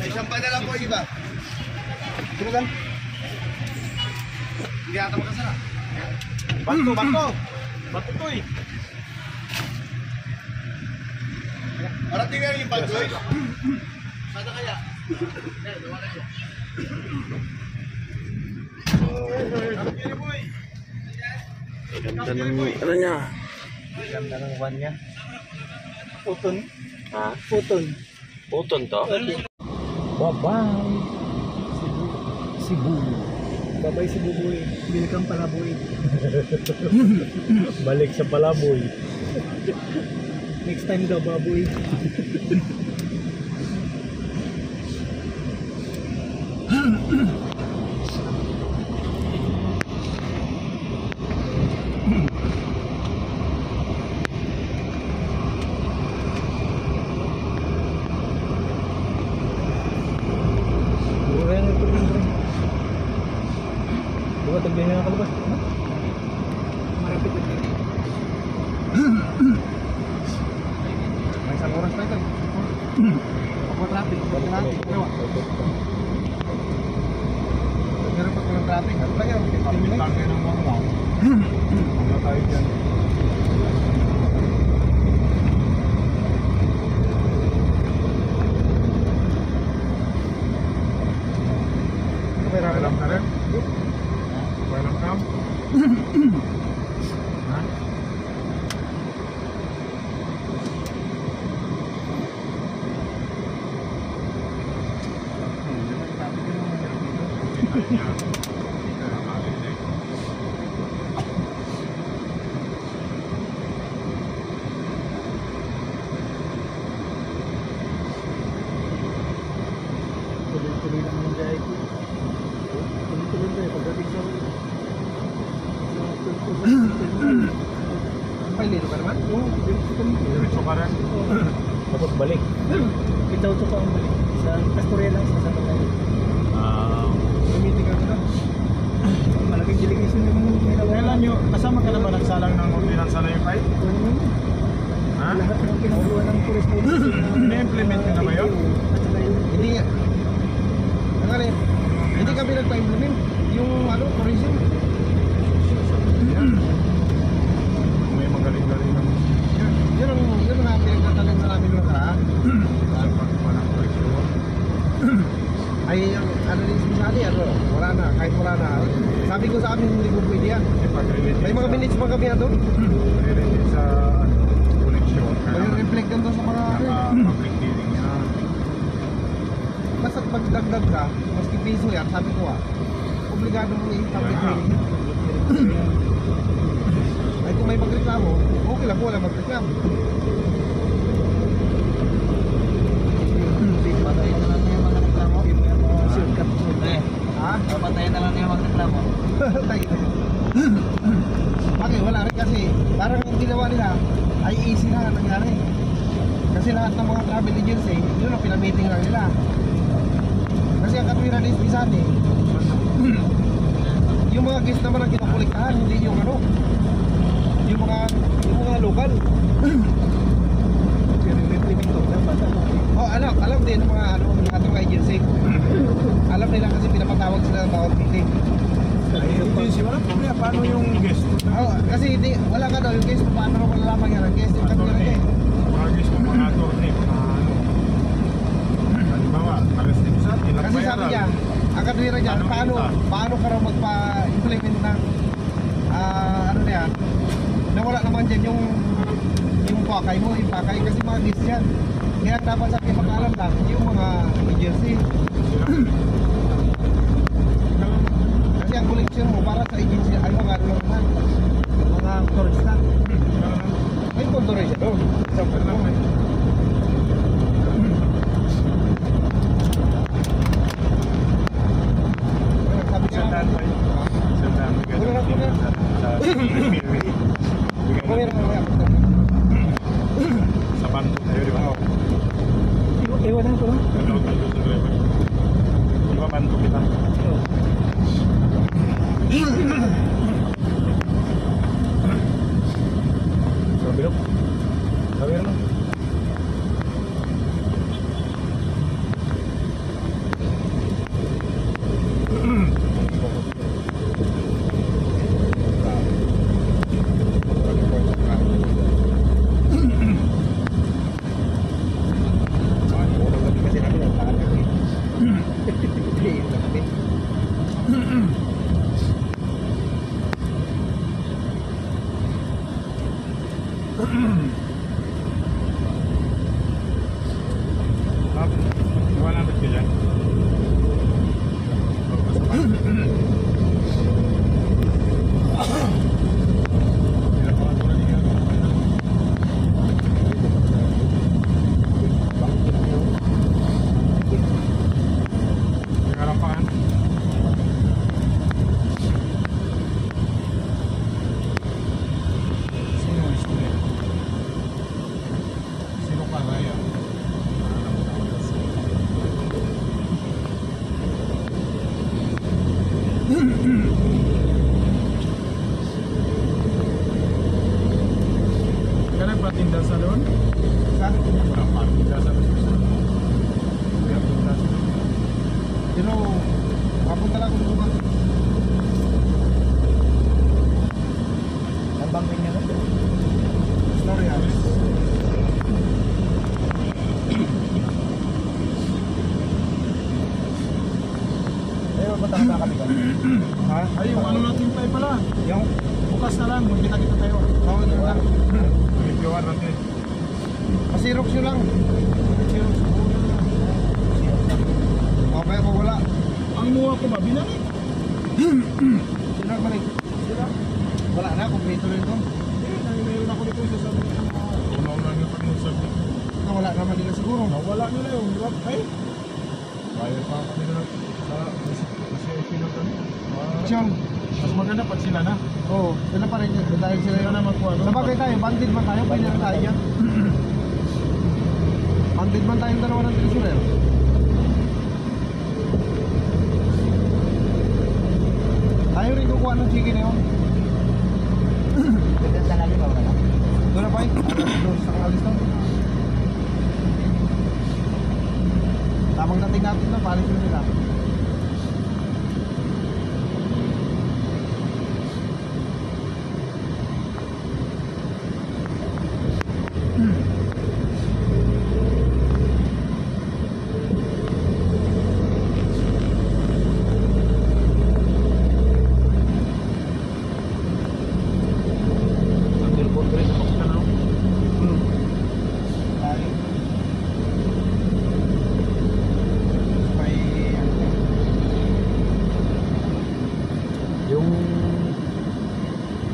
Isang pa na lang po iba. Tulugan. Hindi ata makasara. Bato, bato. Bato to eh. Parating nga yung bato eh. Sana kaya? Nawala yun. Ganda ng ano niya. Ganda ng van niya. Puton. Ha? Puton. Puton to? Bye-bye. Cebu. Bye-bye Cebu boy. Bili kang palaboy. Balik sa palaboy. Next time daw baboy. Tagbihin na kalabas. Marapit na dito. May isang oras pa ito. Ako traffic. Ba't natin? Meron pa ng traffic. Ano tayo? 15 minutes? Tayo ng mga lang. Ano tayo dyan? May alam ka rin? Walang kam? Ha? Tuloy-tuloy lang ang jaya ko. Tuloy-tuloy tayo pagdating sa ay, lilo ka naman? Oo, diretso ka rin. Tapos balik. Itaw to pa ang balik. Sa Astoria lang, sa Santa Maria. May meeting ako na. Malaking delegation yung minawa. Kailan nyo, kasama ka naman nagsalang ng ordinansa na yung 5? Oo. Ha? Lahat ng pinagawa ng correspondence. Na-implement nyo na ba yun? Hindi nga. Nangalit, hindi kami nagpa-implement. Yung tourism. May magaling-galing naman. Yun ang pinagtatalan sa namin mga karaan. Ay, ano din sinasabi, wala na, kahit wala na. Sabi ko sa amin, hindi ko pwede yan. May mga minutes pa kami na doon. Related sa koleksyon. Mag-reflect yan doon sa mga public hearing yan. Basta pagdagdag ka, maski piso yan, sabi ko obligado mo i-public hearing. Ay kung may magreklamo, okay lang po wala magreklamo. Patayin na lang yung mga reklamo. Ha? Patayin na lang yung mga reklamo. Bakit? Wala rin kasi parang yung ginawa nila ay easy na nangyari. Kasi lahat ng mga travel agency, yun ang pinamiting lang nila. Kasi ang katwiran is bisan yung mga guest naman ang kinukuliktahan, hindi yung yung mga lokal. Alam din ng mga lahat ng agency. Alam nila kasi pinapatawag sila ng bawat meeting. Agency, wala problema. Paano yung guest? Kasi wala ka daw yung guest. Paano ko malalaman yan ang guest? Yung katwiran eh. Mga guest mo, mga attorney, halimbawa, kasi sabi niya, ang katwiran niya, paano ka raw magpa-implement ng na wala naman dyan yung pakay mo, yung pakay kasi mga guest yan. Kaya dapat sa akin makalam lang yung mga agency. Kasi ang collection mo para sa agency ay mga naman, mga turista. May kontoray siya doon. Sample lang eh. Sabi ka, wala na po na. 100 ka dyan. Patinda sa doon? Sa? Patinda sa doon. Pero, papunta lang kung bukas. Ang bangin niya na? Story house. Ayun, matang na kami ka. Ha? Ay, yung ano natin pa pala. Yung bukas na lang, magkita-kita tayo. Tawag na lang. Pagkikiwan natin. Masirok siya lang. Masirok siya lang. Mamaya ko wala. Ang muha ko ba? Binalik? Sila balik. Sila? Wala na, kompleto rin ito. Nangimayon ako dito sa sabi. Una-una nyo pa nyo sabi. Wala naman nila siguro. Wala nila yung drop. Ay? Kaya pa kami na sa CIP na kami. Siyang. Mas maganda pag sila na. Oo, sila pa rin yun. Dahil sila yun na magkuha. Sabagay tayo, bandit man tayo, pwede na tayo yan. Bandit man tayong dalawa ng treasurer. Tayo rin kukuha ng chicken na yun. Pwede sa lagi ba wala? Doon na pa yun? Doon sa kalis na. Tamang dating natin na, palis na nila.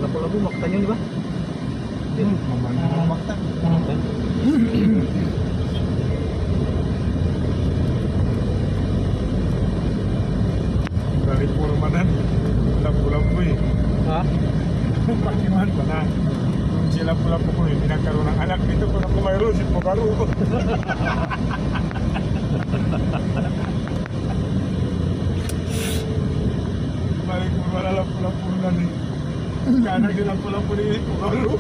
Lapu-lapu maktan yun, di ba? Maktan. Balik po Ramadan. Lapu-lapu eh. Ha? Pakiman pa na. Kung sila lapu-lapu ko eh, pinagkaroon ng anak dito ko na kumayroon, sit mo karo. Balik po wala lapu-lapu na ni. Kana din lapu-lapu ni Pukaro.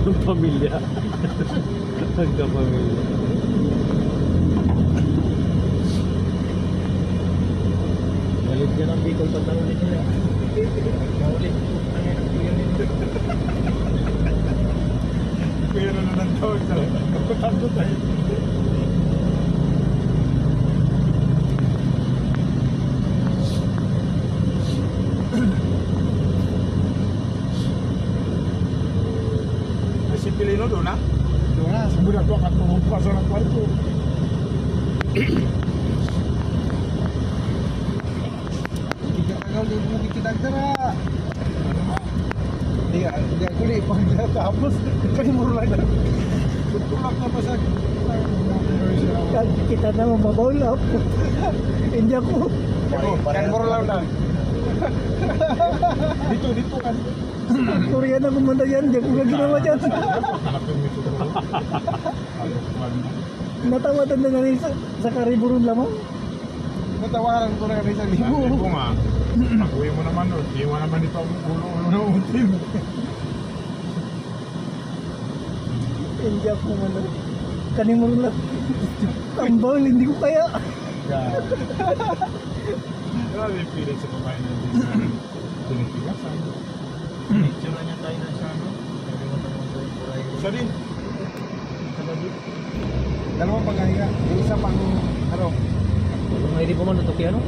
Ang pamilya. Ang kapamilya. Balik yan ang Bicol pagkaroon nila. Maulit. Pero na ng tawag sa kapatado tayo. Si Pilino doon na? Doon na. Sumunod ako at tumumpas ng kwarto. Kikatagal din mo kikitagdara. Hindi ako ulit. Pagkatapos, kayo mo lang na. Tutulak na pa sa... Kita na mabawlap. Hindi ako. Kan mo lang na. Dito kan. Korea na kumanda yan. Hindi ako gaginawa dyan. Natawatan na nga sa kariburong lamang. Natawaran ko na kami sa libo. Libo nga. Pag-uwi mo naman doon. Iwan naman ito ang ulo-ulo na utin. Hindi ako man. Kanimurong lang. Tambal, hindi ko kaya. Grabe yung feeling sa kumain ng tinitigasan. Picture niya tayo na siya, no? Isa din. Dalawang pagkahiga. Yung isa pang ano. Kung hindi po man natuki, ano?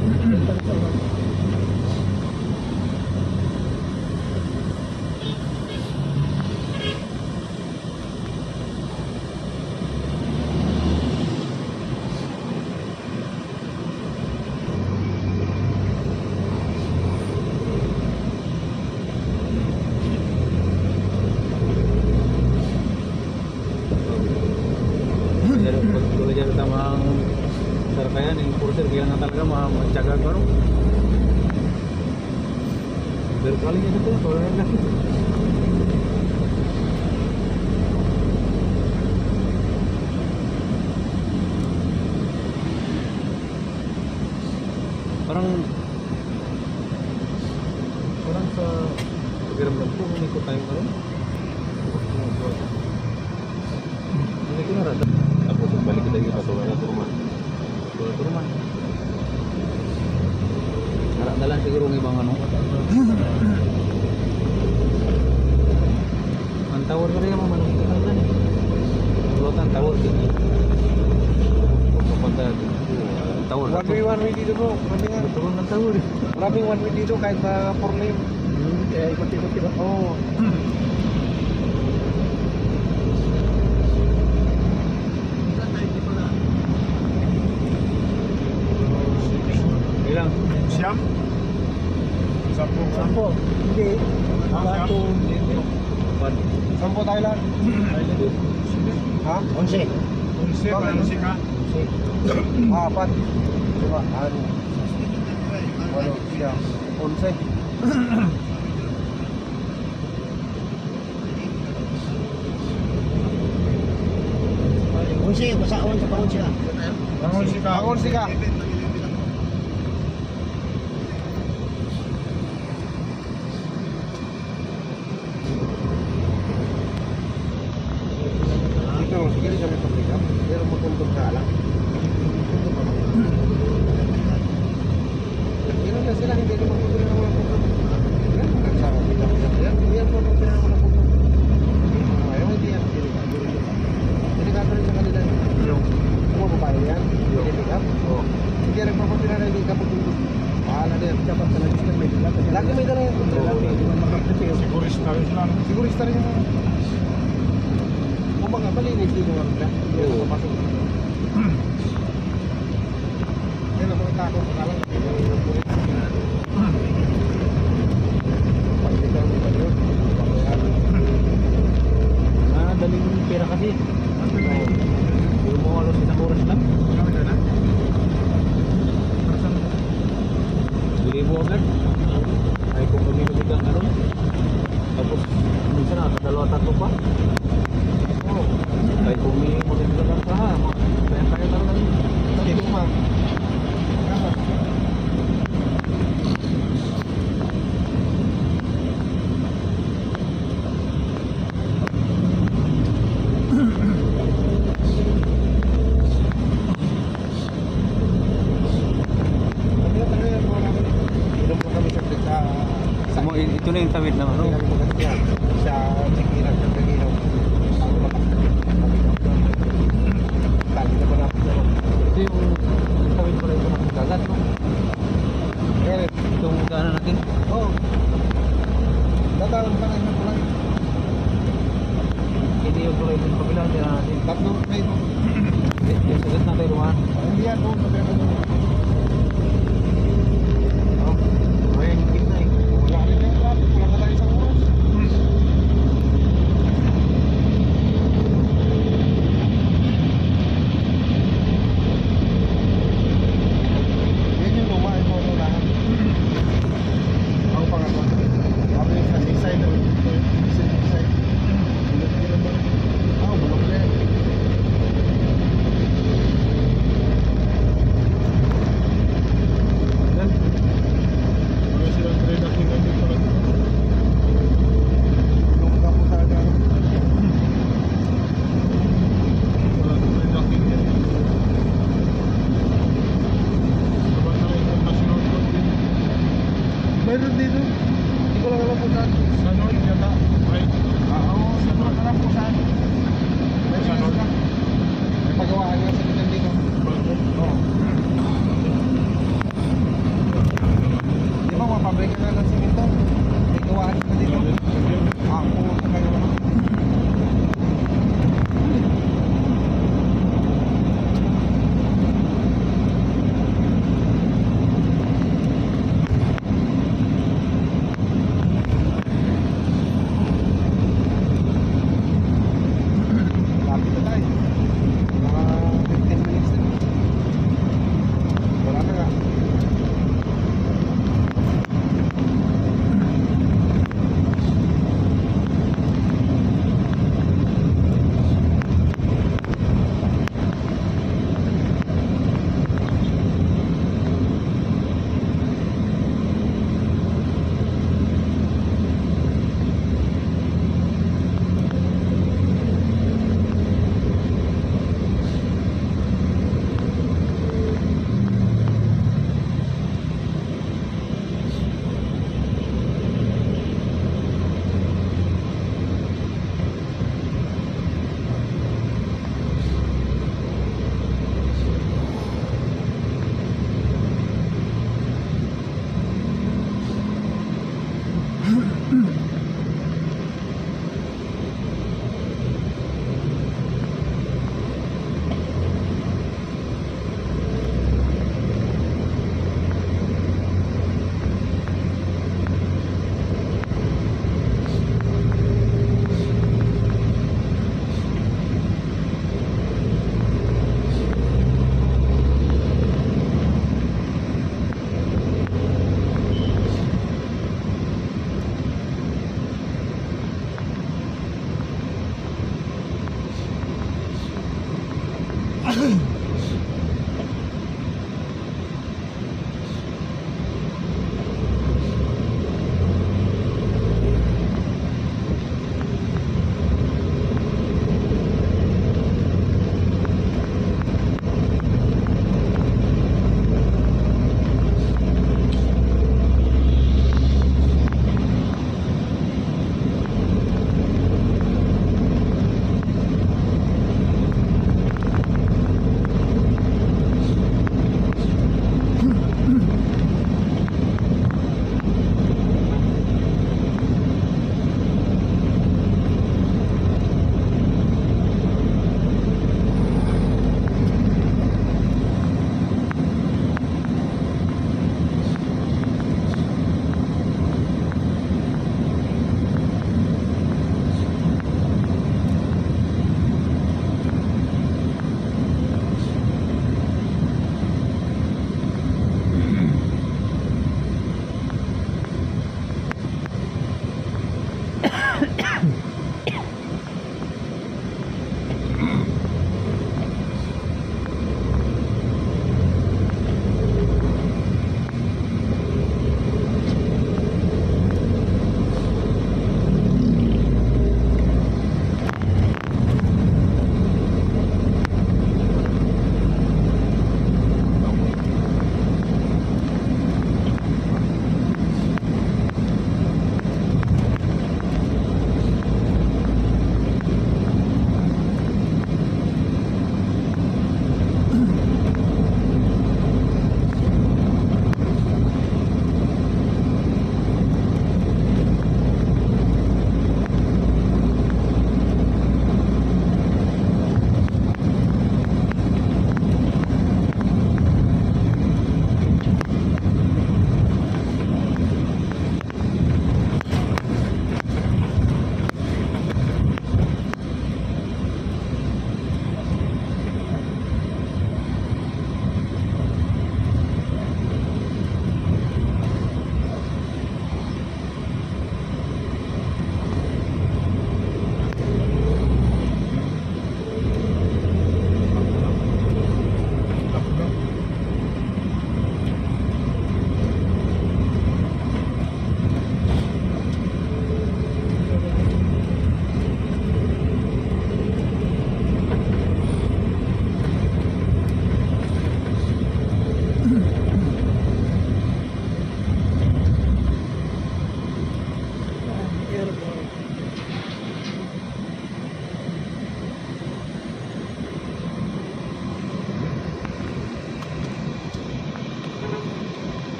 Kali niya dito, tuloy lang. Parang sa pagiramdam ko, umikot tayong ano? Hindi ko narada. Tapos balik kita yung patuloy na turuman. Turuman. Harap na lang siguro ng ibang ano. Ang tawar ka rin yung mga manong kita kan. Lutan tawar gitu. Pagpunta tawar. One way dito bro. Betul ng tawar. Maraming one way dito kahit ba 4 lane. Kaya ikot-ikot diba? Oo. Ilang? Siyam? Sampo. Hindi. Bato. Sampo tayo lang. Ha? 11. 11 ba? 11 ka? 4. 5. 8. 11. Unsi, basaon sa pangunsi ka. Bangon si ka. Dito, sige rin kami pag-pick up. Pero magkuntog ka lang. Yan na sila, hindi ko magkuntog na mga kuntog. Yan, nagsama pick up. Yan po ang pinaka mga kuntog. Ayaw, hindi yan. Hindi ka rin sa kanila. Kung mababae yan, hindi pick up. Hindi yan nagpapapila na hindi ka magkuntog. Pahala na yan. Dapat talaga sila may dala. Lagi may dala yung kuntog. Sigurista rin sila. Sigurista rin yung kung mga malinis dito nga sila. Hindi na papasok. Yan ang mga tako. Pakalang Daling pera kasi. Puro mo alos isang oras lang. Libo agad. Ay kung lumilubig ang ano. Tapos minsan dalawa tatlo pa. Oh, ay kung may maganda lang ka ha. Kaya lang lang. dito ma. Ito na yung tawid ng ano. Sa Sikiran ng Gaginaw. Bago makakita. Tali na ba natin naman? Ito yung tawid pala ito ng dagat. No? Kaya Itong daanan natin. oo. Tatawag pa na yung kulay. Hindi yung tulay ng kabila. Hindi na natin. Tatlo na ito. Yung sagat na tayo rumahan. Hindi yan. Sabi ako